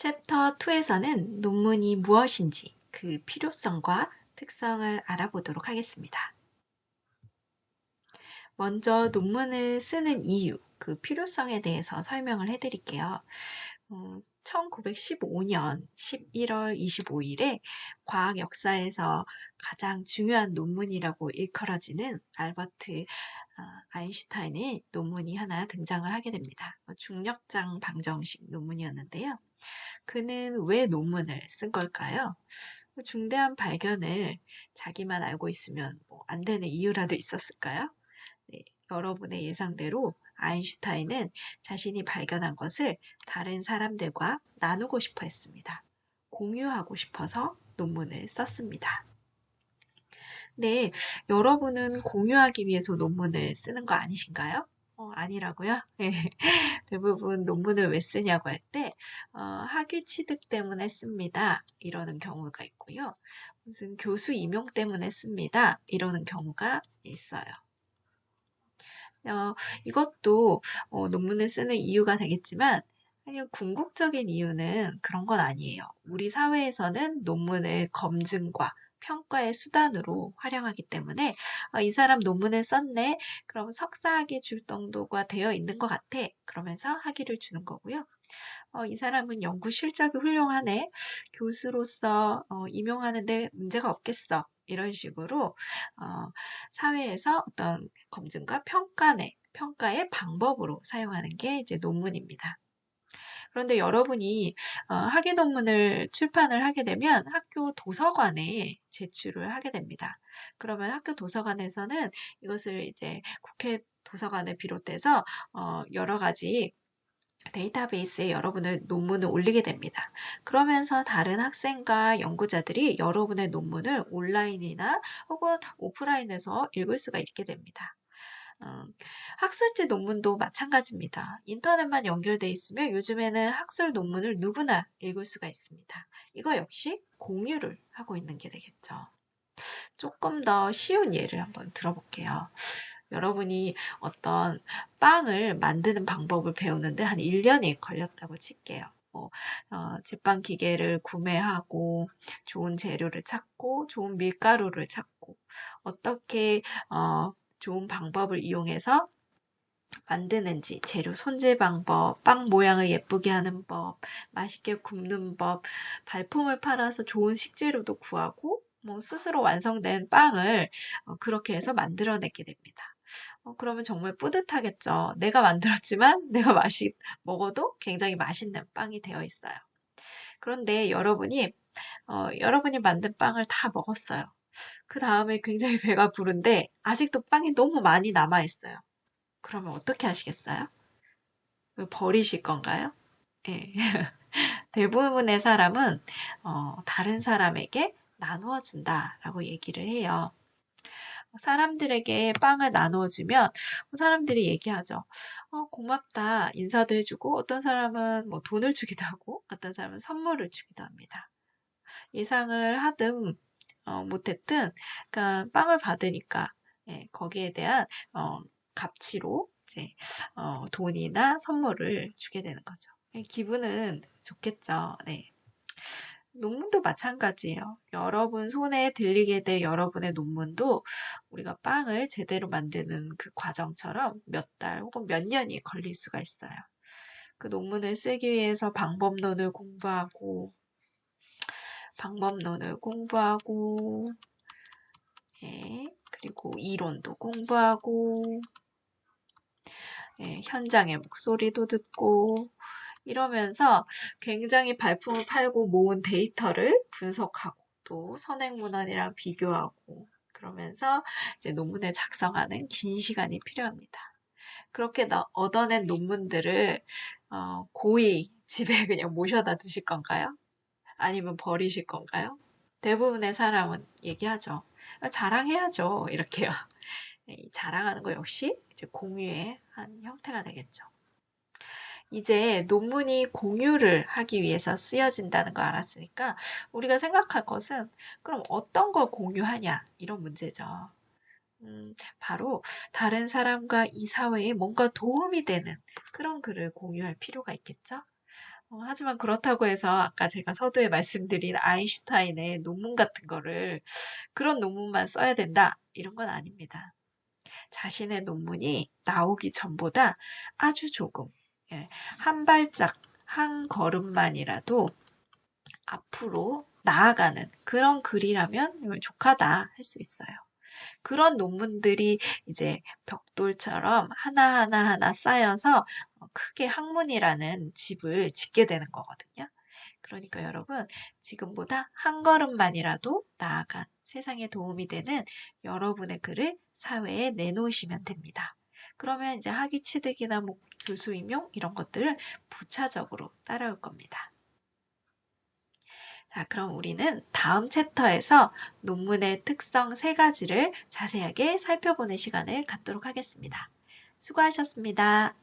챕터 2에서는 논문이 무엇인지 그 필요성과 특성을 알아보도록 하겠습니다. 먼저 논문을 쓰는 이유, 그 필요성에 대해서 설명을 해드릴게요. 1915년 11월 25일에 과학 역사에서 가장 중요한 논문이라고 일컬어지는 알버트 아인슈타인의 논문이 하나 등장을 하게 됩니다. 중력장 방정식 논문이었는데요. 그는 왜 논문을 쓴 걸까요? 중대한 발견을 자기만 알고 있으면 안 되는 이유라도 있었을까요? 네, 여러분의 예상대로 아인슈타인은 자신이 발견한 것을 다른 사람들과 나누고 싶어 했습니다. 공유하고 싶어서 논문을 썼습니다. 네, 여러분은 공유하기 위해서 논문을 쓰는 거 아니신가요? 아니라고요? 네. 대부분 논문을 왜 쓰냐고 할 때, 학위 취득 때문에 씁니다. 이러는 경우가 있고요. 무슨 교수 임용 때문에 씁니다. 이러는 경우가 있어요. 이것도 논문을 쓰는 이유가 되겠지만, 그냥 궁극적인 이유는 그런 건 아니에요. 우리 사회에서는 논문을 검증과 평가의 수단으로 활용하기 때문에 이 사람 논문을 썼네. 그럼 석사학위 줄 정도가 되어 있는 것 같아. 그러면서 학위를 주는 거고요. 이 사람은 연구 실적이 훌륭하네. 교수로서 임용하는데 문제가 없겠어. 이런 식으로 사회에서 어떤 검증과 평가의 방법으로 사용하는 게 이제 논문입니다. 그런데 여러분이 학위 논문을 출판을 하게 되면 학교 도서관에 제출을 하게 됩니다. 그러면 학교 도서관에서는 이것을 이제 국회 도서관을 비롯해서 여러 가지 데이터베이스에 여러분의 논문을 올리게 됩니다. 그러면서 다른 학생과 연구자들이 여러분의 논문을 온라인이나 혹은 오프라인에서 읽을 수가 있게 됩니다. 학술지 논문도 마찬가지입니다. 인터넷만 연결돼 있으면 요즘에는 학술 논문을 누구나 읽을 수가 있습니다. 이거 역시 공유를 하고 있는 게 되겠죠. 조금 더 쉬운 예를 한번 들어볼게요. 여러분이 어떤 빵을 만드는 방법을 배우는데 한 1년이 걸렸다고 칠게요. 제빵 기계를 구매하고 좋은 재료를 찾고 좋은 밀가루를 찾고 어떻게 좋은 방법을 이용해서 만드는지 재료 손질 방법, 빵 모양을 예쁘게 하는 법, 맛있게 굽는 법, 발품을 팔아서 좋은 식재료도 구하고 스스로 완성된 빵을 그렇게 해서 만들어내게 됩니다. 그러면 정말 뿌듯하겠죠. 내가 만들었지만 내가 먹어도 굉장히 맛있는 빵이 되어 있어요. 그런데 여러분이 만든 빵을 다 먹었어요. 그 다음에 굉장히 배가 부른데 아직도 빵이 너무 많이 남아있어요. 그러면 어떻게 하시겠어요? 버리실 건가요? 예. 대부분의 사람은 다른 사람에게 나누어 준다라고 얘기를 해요. 사람들에게 빵을 나누어주면 사람들이 얘기하죠. 고맙다 인사도 해주고 어떤 사람은 뭐 돈을 주기도 하고 어떤 사람은 선물을 주기도 합니다. 예상을 하든 못했든 그러니까 빵을 받으니까 거기에 대한 값치로 이제 돈이나 선물을 주게 되는 거죠. 기분은 좋겠죠. 네. 논문도 마찬가지예요. 여러분 손에 들리게 될 여러분의 논문도 우리가 빵을 제대로 만드는 그 과정처럼 몇 달 혹은 몇 년이 걸릴 수가 있어요. 그 논문을 쓰기 위해서 방법론을 공부하고, 예, 그리고 이론도 공부하고, 예, 현장의 목소리도 듣고, 이러면서 굉장히 발품을 팔고 모은 데이터를 분석하고 또 선행문헌이랑 비교하고 그러면서 이제 논문을 작성하는 긴 시간이 필요합니다. 그렇게 얻어낸 논문들을 고이 집에 그냥 모셔다 두실 건가요? 아니면 버리실 건가요? 대부분의 사람은 얘기하죠. 자랑해야죠. 이렇게요. 자랑하는 거 역시 이제 공유의 한 형태가 되겠죠. 이제 논문이 공유를 하기 위해서 쓰여진다는 걸 알았으니까 우리가 생각할 것은 그럼 어떤 걸 공유하냐 이런 문제죠. 바로 다른 사람과 이 사회에 뭔가 도움이 되는 그런 글을 공유할 필요가 있겠죠. 하지만 그렇다고 해서 아까 제가 서두에 말씀드린 아인슈타인의 논문 같은 거를 그런 논문만 써야 된다. 이런 건 아닙니다. 자신의 논문이 나오기 전보다 아주 조금, 예, 한 발짝, 한 걸음만이라도 앞으로 나아가는 그런 글이라면 족하다 할 수 있어요. 그런 논문들이 이제 벽돌처럼 하나하나 쌓여서 크게 학문이라는 집을 짓게 되는 거거든요. 그러니까 여러분, 지금보다 한 걸음만이라도 나아간 세상에 도움이 되는 여러분의 글을 사회에 내놓으시면 됩니다. 그러면 이제 학위 취득이나 뭐 교수 임용 이런 것들을 부차적으로 따라올 겁니다. 자, 그럼 우리는 다음 챕터에서 논문의 특성 세 가지를 자세하게 살펴보는 시간을 갖도록 하겠습니다. 수고하셨습니다.